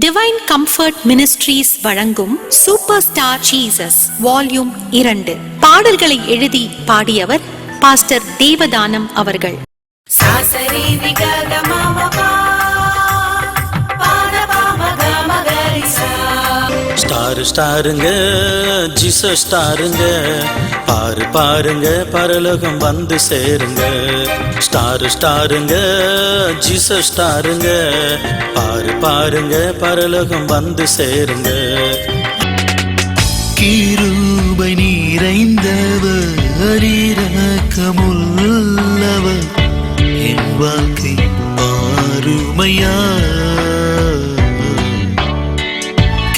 Divine comfort ministries வழங்கும் super star Jesus volume 2 பாடல்களை எழுதி பாடியவர் பாஸ்டர் தேவதானம் அவர்கள். ஸ்டார் ஸ்டாருங்க ஜீசஸ் ஸ்டாருங்க, பாரு பாருங்க பரலோகம் வந்து சேருங்க. ஸ்டார் ஸ்டாருங்க ஜீசஸ் ஸ்டாருங்க, பாரு பாருங்க பரலோகம் வந்து சேருங்க. கிருபை நிறைந்தவர் இரக்கமுள்ளவர், என் வாழ்க்கை பாருமையா.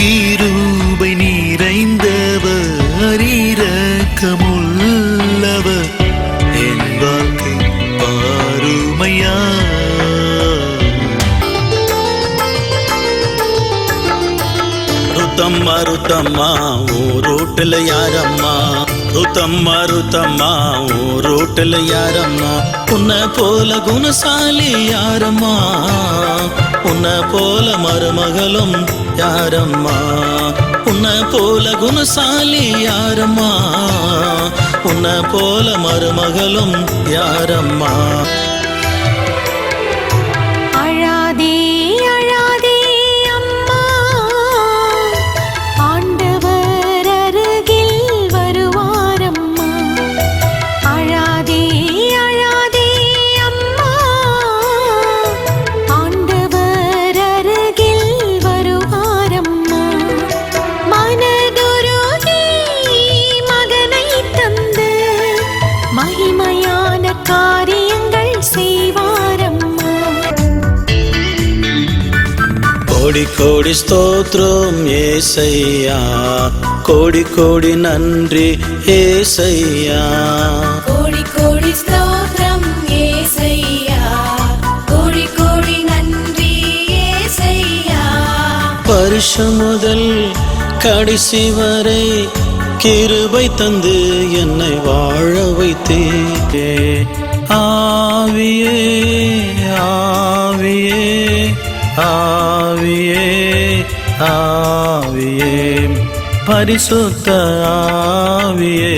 கிருபை நிறைந்தவர் இரக்கமுள்ளவர், என் வாழ்க்கை பாருமையா. ருத்தம்மா ருத்தம்மா ஊரோட்டுல யாரம்மா, ருத்தம்மா ருத்தம்மா ஊரோட்டுல யாரம்மா, உன்னை போல குணசாலி யாரம்மா, உன்னை போல மருமகளும் யாரம்மா, உன்னை போல குணசாலி யாரம்மா, உன்னை போல மருமகளும் யாரம்மா. அழாதே அழாதே அம்மா, ஆண்டவர் அருகில் வருவாரம்மா. அழாதே அழாதே அம்மா, ஆண்டவர் அருகில் வருவாரம்மா. மனதுருகி மகனை தந்து மகிமையான காரியங்கள் செய்வாரம்மா. கோடி கோடி ஸ்தோத்ரம் ஏசையா, கோடி கோடி நன்றி ஏசையா, கோடி கோடி ஸ்தோத்திரம் ஏசையா, கோடி கோடி நன்றி ஏசையா. வருஷம் முதல் கடைசி வரை கிருபை தந்து என்னை வாழ வைத்தே. ஆவியே ஆவியே ஆவியே ஆவியே, பரிசுத்த ஆவியே,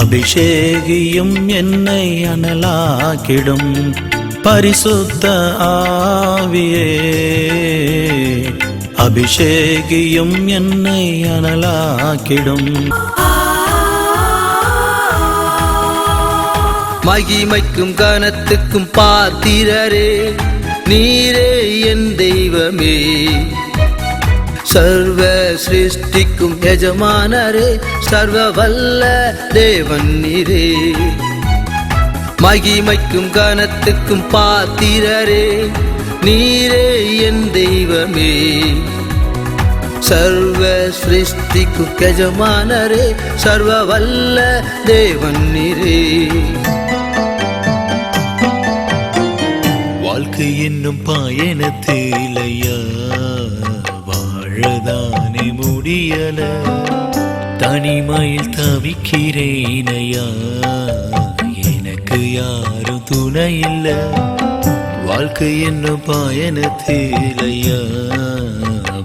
அபிஷேகியும் என்னை அனலாக்கிடும். பரிசுத்த ஆவியே, அபிஷேகியும் என்னை அனலாக்கிடும். மகிமைக்கும் கனத்துக்கும் பாத்திரரே, நீரே என் தெய்வமே. சர்வ சிருஷ்டிக்கும் எஜமானரே, சர்வ வல்ல தேவன் நீரே. மகிமைக்கும் கனத்துக்கும் பாத்திரரே, நீரே என் தெய்வமே. சர்வ சிருஷ்டிக்கும் எஜமானரே, சர்வ வல்ல தேவன் நீரே. வாழ்க்கை என்னும் பயணத்திலையா வாழதானே முடியல, தனிமையில் தவிக்கிறேனையா, எனக்கு யாரும் துணை இல்ல. வாழ்க்கை என்னும் பயணத்திலையா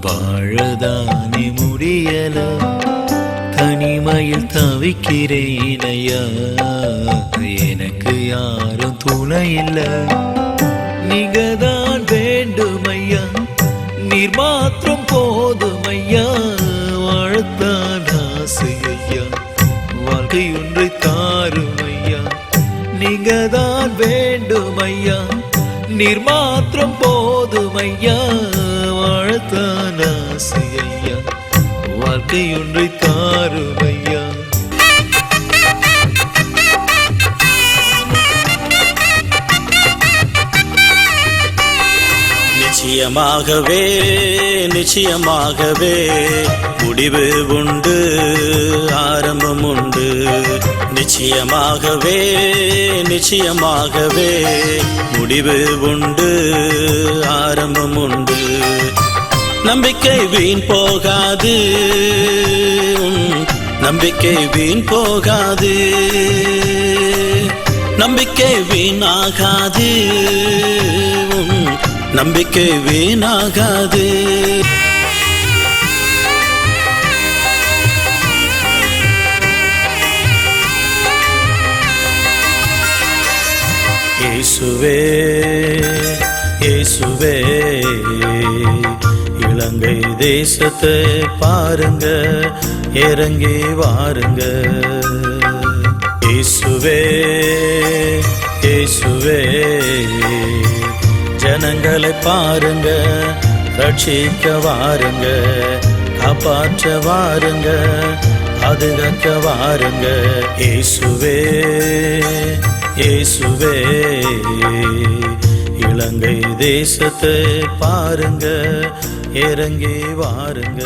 வாழதானே முடியல, தனிமையில் தவிக்கிறேனையா, எனக்கு யாரும் துணை இல்ல. நீங்கதான் வேண்டுமையா, நீர் மாத்திரம் போதுமையா, வாழத்தான் ஆசையா, வாழ்க்கை ஒன்றை தாருமையா. நீங்கதான் வேண்டுமையா, நீர் மாத்திரம் போதுமையா, வாழத்தான் ஆசையா, வாழ்க்கை ஒன்றை தாருமையா. நிச்சயமாகவே நிச்சயமாகவே முடிவு உண்டு, ஆரம்பம் உண்டு. நிச்சயமாகவே நிச்சயமாகவே முடிவு உண்டு, ஆரம்பம் உண்டு. நம்பிக்கை வீண் போகாது, நம்பிக்கை வீண் போகாது, நம்பிக்கை வீணாகாது, நம்பிக்கை வீணாகாது. இயேசுவே இயேசுவே இலங்கை தேசத்தை பாருங்க, இறங்கி வாருங்க. இயேசுவே இயேசுவே ஜனங்களை பாருங்க, ரட்சிக்க வாருங்க, காப்பாற்ற வாருங்க, பாதுகாக்க வாருங்க. இயேசுவே இயேசுவே இலங்கை தேசத்தை பாருங்க, இறங்கி வாருங்க.